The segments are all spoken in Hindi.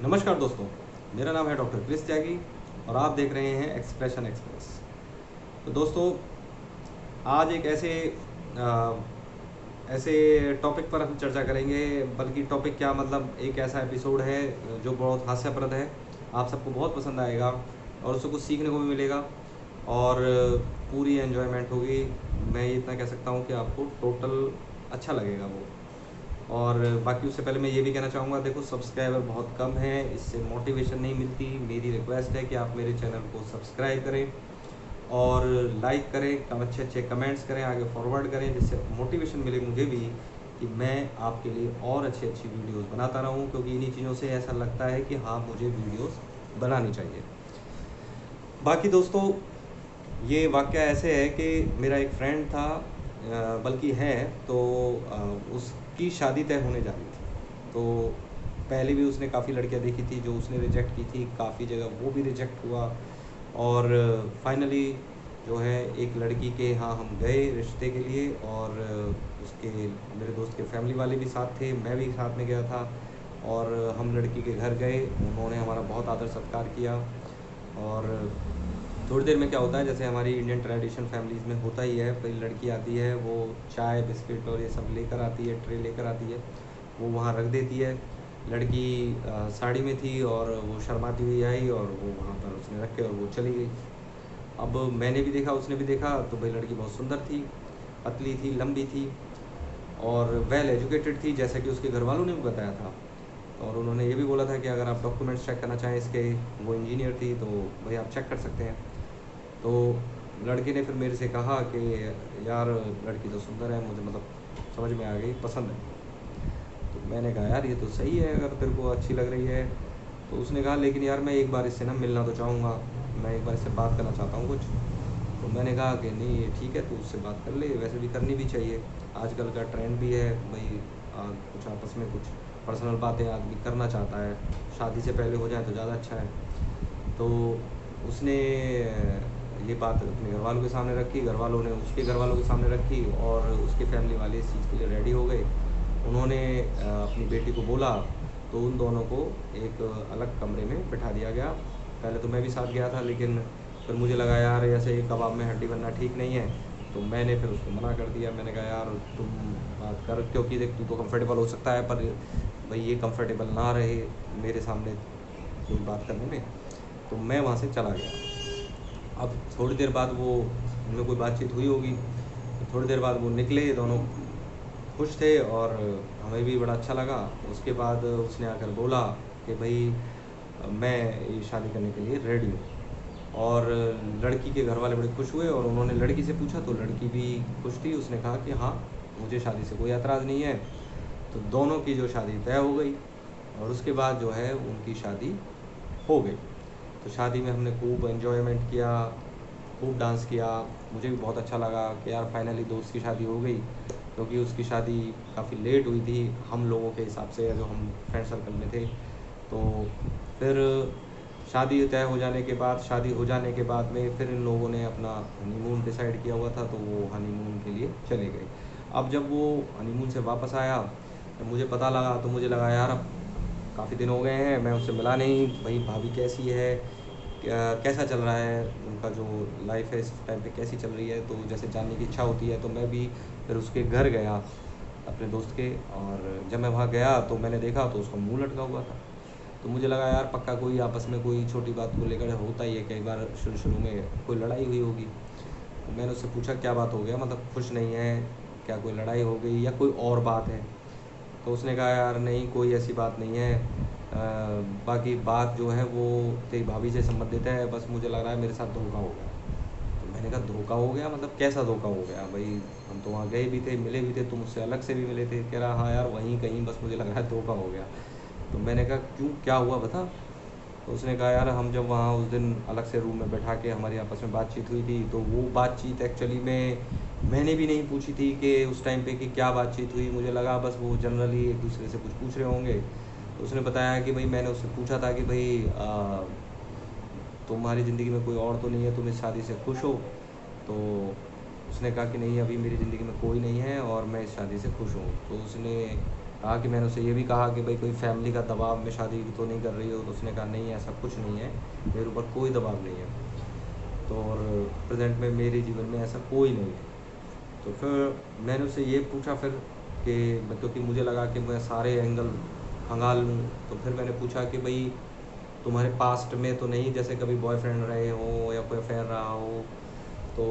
नमस्कार दोस्तों, मेरा नाम है डॉक्टर क्रिस त्यागी और आप देख रहे हैं एक्सप्रेशन एक्सप्रेस। तो दोस्तों, आज एक अ, ऐसे टॉपिक पर हम चर्चा करेंगे, बल्कि टॉपिक क्या मतलब एक ऐसा एपिसोड है जो बहुत हास्यप्रद है। आप सबको बहुत पसंद आएगा और उससे कुछ सीखने को भी मिलेगा और पूरी एन्जॉयमेंट होगी। मैं ये इतना कह सकता हूँ कि आपको टोटल अच्छा लगेगा वो। और बाकी उससे पहले मैं ये भी कहना चाहूँगा, देखो सब्सक्राइबर बहुत कम है, इससे मोटिवेशन नहीं मिलती। मेरी रिक्वेस्ट है कि आप मेरे चैनल को सब्सक्राइब करें और लाइक करें, अच्छे अच्छे कमेंट्स करें, आगे फॉरवर्ड करें, जिससे मोटिवेशन मिले मुझे भी कि मैं आपके लिए और अच्छी अच्छी वीडियोस बनाता रहूं, क्योंकि इन्हीं चीज़ों से ऐसा लगता है कि हाँ, मुझे वीडियोस बनानी चाहिए। बाकी दोस्तों, ये वाक़या ऐसे है कि मेरा एक फ्रेंड था, बल्कि है, तो उसकी शादी तय होने जा रही थी। तो पहले भी उसने काफ़ी लड़कियां देखी थी जो उसने रिजेक्ट की थी, काफ़ी जगह वो भी रिजेक्ट हुआ और फाइनली जो है एक लड़की के यहाँ हम गए रिश्ते के लिए। और उसके मेरे दोस्त के फैमिली वाले भी साथ थे, मैं भी साथ में गया था और हम लड़की के घर गए। उन्होंने हमारा बहुत आदर सत्कार किया और थोड़ी देर में क्या होता है, जैसे हमारी इंडियन ट्रेडिशन फैमिलीज़ में होता ही है, पहले लड़की आती है, वो चाय बिस्किट और ये सब लेकर आती है, ट्रे लेकर आती है, वो वहाँ रख देती है। लड़की साड़ी में थी और वो शर्माती हुई आई और वो वहाँ पर उसने रखे और वो चली गई। अब मैंने भी देखा, उसने भी देखा, तो भाई लड़की बहुत सुंदर थी, पतली थी, लंबी थी और वेल एजुकेटेड थी, जैसा कि उसके घर वालों ने भी बताया था। और उन्होंने ये भी बोला था कि अगर आप डॉक्यूमेंट्स चेक करना चाहें इसके, वो इंजीनियर थी, तो भाई आप चेक कर सकते हैं। तो लड़के ने फिर मेरे से कहा कि यार लड़की तो सुंदर है, मुझे मतलब समझ में आ गई, पसंद है। तो मैंने कहा यार ये तो सही है, अगर तेरे को अच्छी लग रही है। तो उसने कहा लेकिन यार मैं एक बार इससे ना मिलना तो चाहूँगा, मैं एक बार इससे बात करना चाहता हूँ कुछ। तो मैंने कहा कि नहीं ये ठीक है, तो उससे बात कर ले, वैसे भी करनी भी चाहिए, आजकल का ट्रेंड भी है भाई। कुछ आपस में कुछ पर्सनल बातें आदमी करना चाहता है, शादी से पहले हो जाए तो ज़्यादा अच्छा है। तो उसने ये बात अपने घर वालों के सामने रखी, घर वालों ने उसके घर वालों के सामने रखी और उसके फैमिली वाले इस चीज़ के लिए रेडी हो गए। उन्होंने अपनी बेटी को बोला, तो उन दोनों को एक अलग कमरे में बिठा दिया गया। पहले तो मैं भी साथ गया था, लेकिन फिर मुझे लगा यार ऐसे कबाब में हड्डी बनना ठीक नहीं है, तो मैंने फिर उसको मना कर दिया। मैंने कहा यार तुम बात कर, क्योंकि देख तू तो कंफर्टेबल हो सकता है, पर भाई ये कंफर्टेबल ना रहे मेरे सामने कोई बात करने में। तो मैं वहाँ से चला गया। अब थोड़ी देर बाद वो उनमें कोई बातचीत हुई होगी, तो थोड़ी देर बाद वो निकले, दोनों खुश थे और हमें भी बड़ा अच्छा लगा। उसके बाद उसने आकर बोला कि भाई मैं ये शादी करने के लिए रेडी हूँ। और लड़की के घर वाले बड़े खुश हुए और उन्होंने लड़की से पूछा, तो लड़की भी खुश थी, उसने कहा कि हाँ मुझे शादी से कोई एतराज़ नहीं है। तो दोनों की जो शादी तय हो गई और उसके बाद जो है उनकी शादी हो गई। तो शादी में हमने खूब एन्जॉयमेंट किया, खूब डांस किया। मुझे भी बहुत अच्छा लगा कि यार फाइनली दोस्त की शादी हो गई, क्योंकि उसकी शादी काफ़ी लेट हुई थी हम लोगों के हिसाब से, जो हम फ्रेंड सर्कल में थे। तो फिर शादी हो जाने के बाद में फिर इन लोगों ने अपना हनीमून डिसाइड किया हुआ था, तो वो हनीमून के लिए चले गए। अब जब वो हनीमून से वापस आया, तो मुझे पता लगा, तो मुझे लगा यार अब काफ़ी दिन हो गए हैं, मैं उससे मिला नहीं, भाई भाभी कैसी है, कैसा चल रहा है उनका, जो लाइफ है इस टाइम पे कैसी चल रही है। तो जैसे जानने की इच्छा होती है, तो मैं भी फिर उसके घर गया अपने दोस्त के। और जब मैं वहाँ गया तो मैंने देखा तो उसका मुंह लटका हुआ था। तो मुझे लगा यार पक्का कोई आपस में कोई छोटी बात को लेकर होता ही है, कई बार शुरू शुरू में कोई लड़ाई हुई होगी। तो मैंने उससे पूछा क्या बात हो गया, मतलब खुश नहीं है क्या, कोई लड़ाई हो गई या कोई और बात है। तो उसने कहा यार नहीं कोई ऐसी बात नहीं है, बाकी बात जो है वो तेरी भाभी से संबंधित है, बस मुझे लग रहा है मेरे साथ धोखा हो गया। तो मैंने कहा धोखा हो गया, मतलब कैसा धोखा हो गया भाई, हम तो वहाँ गए भी थे, मिले भी थे, तुम मुझसे अलग से भी मिले थे। कह रहा हाँ यार वहीं कहीं, बस मुझे लग रहा है धोखा हो गया। तो मैंने कहा क्यों, क्या हुआ बता। तो उसने कहा यार हम जब वहाँ उस दिन अलग से रूम में बैठा के हमारी आपस में बातचीत हुई थी, तो वो बातचीत एक्चुअली में मैंने भी नहीं पूछी थी कि उस टाइम पे कि क्या बातचीत हुई, मुझे लगा बस वो जनरली एक दूसरे से कुछ पूछ रहे होंगे। तो उसने बताया कि भाई मैंने उससे पूछा था कि भाई तुम्हारी ज़िंदगी में कोई और तो नहीं है, तुम इस शादी से खुश हो। तो उसने कहा कि नहीं अभी मेरी ज़िंदगी में कोई नहीं है और मैं इस शादी से खुश हूँ। तो उसने कहा कि मैंने उसे ये भी कहा कि भाई कोई फैमिली का दबाव में शादी तो नहीं कर रही हो, तो उसने कहा नहीं ऐसा कुछ नहीं है, मेरे ऊपर कोई दबाव नहीं है, तो और प्रेजेंट में मेरे जीवन में ऐसा कोई नहीं है। तो फिर मैंने उससे ये पूछा फिर कि क्योंकि मुझे लगा कि मैं सारे एंगल खंगाल लूँ, तो फिर मैंने पूछा कि भाई तुम्हारे पास्ट में तो नहीं जैसे कभी बॉयफ्रेंड रहे हो या कोई अफेयर रहा हो? तो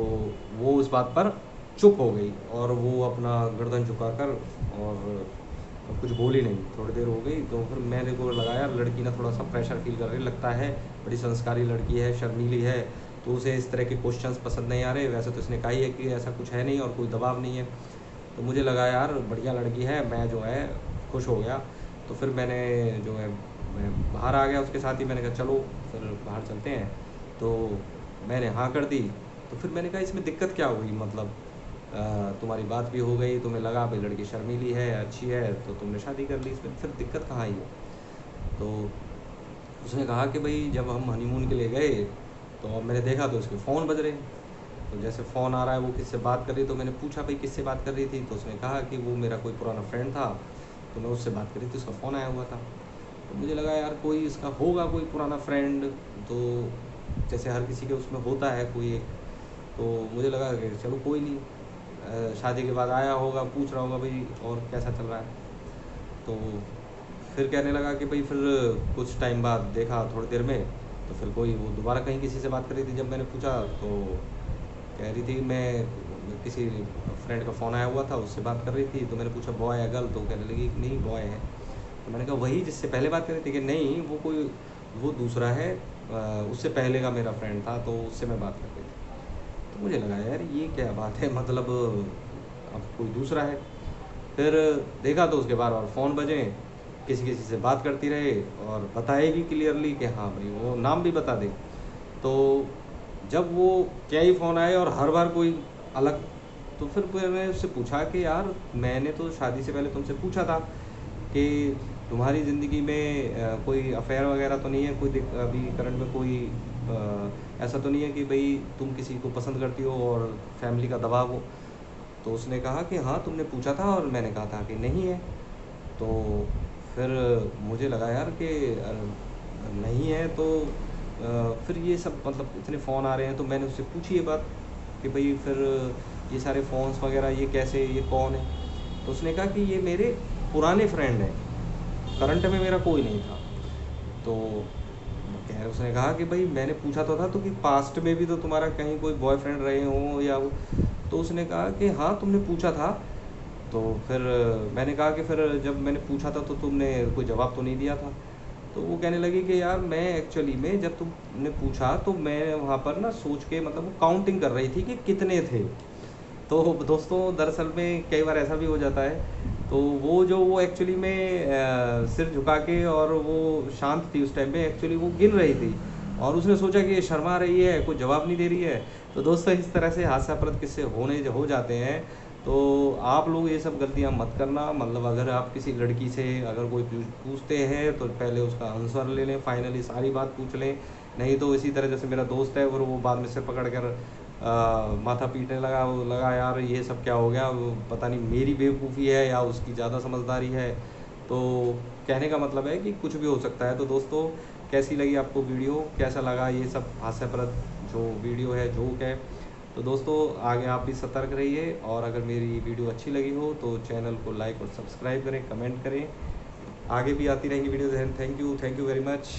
वो उस बात पर चुप हो गई और वो अपना गर्दन झुकाकर और कुछ बोली नहीं। थोड़ी देर हो गई तो फिर मेरे को लगा यार लड़की ना थोड़ा सा प्रेशर फील कर रही लगता है, बड़ी संस्कारी लड़की है, शर्मीली है, तो उसे इस तरह के क्वेश्चंस पसंद नहीं आ रहे। वैसे तो इसने कहा ही है कि ऐसा कुछ है नहीं और कोई दबाव नहीं है। तो मुझे लगा यार बढ़िया लड़की है, मैं जो है खुश हो गया। तो फिर मैंने जो है मैं बाहर आ गया उसके साथ ही। मैंने कहा चलो फिर बाहर चलते हैं। तो मैंने हाँ कर दी। तो फिर मैंने कहा इसमें दिक्कत क्या हुई, मतलब तुम्हारी बात भी हो गई, तुम्हें लगा भाई लड़की शर्मीली है, अच्छी है, तो तुमने शादी कर ली, इसमें फिर दिक्कत कहाँ आई है? तो उसने कहा कि भाई जब हम हनीमून के लिए गए तो अब मैंने देखा तो उसके फ़ोन बज रहे हैं। तो जैसे फ़ोन आ रहा है वो किससे बात कर रही है, तो मैंने पूछा भाई किससे बात कर रही थी? तो उसने कहा कि वो मेरा कोई पुराना फ्रेंड था, तो मैं उससे बात कर रही थी, उसका फ़ोन आया हुआ था। तो मुझे लगा यार कोई इसका होगा कोई पुराना फ्रेंड, तो जैसे हर किसी के उसमें होता है कोई एक। तो मुझे लगा कि चलो कोई नहीं, शादी के बाद आया होगा, पूछ रहा होगा भाई और कैसा चल रहा है। तो फिर कहने लगा कि भाई फिर कुछ टाइम बाद देखा थोड़ी देर में, तो फिर कोई वो दोबारा कहीं किसी से बात कर रही थी। जब मैंने पूछा तो कह रही थी मैं किसी फ्रेंड का फ़ोन आया हुआ था उससे बात कर रही थी। तो मैंने पूछा बॉय है गर्ल? तो कहने लगी कि नहीं बॉय है। तो मैंने कहा वही जिससे पहले बात कर रही थी? कि नहीं वो कोई वो दूसरा है, उससे पहले का मेरा फ्रेंड था, तो उससे मैं बात कर रही थी। तो मुझे लगा यार ये क्या बात है, मतलब अब कोई दूसरा है। फिर देखा तो उसके बार बार फ़ोन बजे, किसी किसी से बात करती रहे और बताए भी क्लियरली कि हाँ भाई वो नाम भी बता दे। तो जब वो क्या ही फ़ोन आए और हर बार कोई अलग, तो फिर मैंने उससे पूछा कि यार मैंने तो शादी से पहले तुमसे पूछा था कि तुम्हारी ज़िंदगी में कोई अफेयर वगैरह तो नहीं है, कोई अभी करंट में कोई ऐसा तो नहीं है कि भाई तुम किसी को पसंद करती हो और फैमिली का दबाव हो? तो उसने कहा कि हाँ तुमने पूछा था और मैंने कहा था कि नहीं है। तो फिर मुझे लगा यार कि नहीं है तो फिर ये सब मतलब इतने फ़ोन आ रहे हैं। तो मैंने उससे पूछी ये बात कि भाई फिर ये सारे फ़ोन्स वगैरह ये कैसे, ये कौन है? तो उसने कहा कि ये मेरे पुराने फ्रेंड हैं, करंट में मेरा कोई नहीं था। तो उसने कहा कि भाई मैंने पूछा तो था तो कि पास्ट में भी तो तुम्हारा कहीं कोई बॉयफ्रेंड रहे हों या वो। तो उसने कहा कि हाँ तुमने पूछा था। तो फिर मैंने कहा कि फिर जब मैंने पूछा था तो तुमने कोई जवाब तो नहीं दिया था? तो वो कहने लगी कि यार मैं एक्चुअली में जब तुमने पूछा तो मैं वहाँ पर ना सोच के मतलब वो काउंटिंग कर रही थी कि कितने थे। तो दोस्तों दरअसल में कई बार ऐसा भी हो जाता है। तो वो एक्चुअली में सिर झुका के और वो शांत थी उस टाइम पे, एक्चुअली वो गिन रही थी और उसने सोचा कि ये शर्मा रही है, कोई जवाब नहीं दे रही है। तो दोस्तों इस तरह से हास्यास्पद किस्से हो जाते हैं। तो आप लोग ये सब गलतियाँ मत करना। मतलब अगर आप किसी लड़की से अगर कोई पूछते हैं तो पहले उसका आंसर ले लें, फाइनली सारी बात पूछ लें। नहीं तो इसी तरह जैसे मेरा दोस्त है और वो बाद में सिर पकड़ कर माथा पीटने लगा, वो लगा यार ये सब क्या हो गया, वो पता नहीं मेरी बेवकूफ़ी है या उसकी ज़्यादा समझदारी है। तो कहने का मतलब है कि कुछ भी हो सकता है। तो दोस्तों कैसी लगी आपको वीडियो, कैसा लगा ये सब हास्यप्रद जो वीडियो है, जोक है? तो दोस्तों आगे आप भी सतर्क रहिए और अगर मेरी वीडियो अच्छी लगी हो तो चैनल को लाइक और सब्सक्राइब करें, कमेंट करें। आगे भी आती रहेंगी videos. Thank you very much.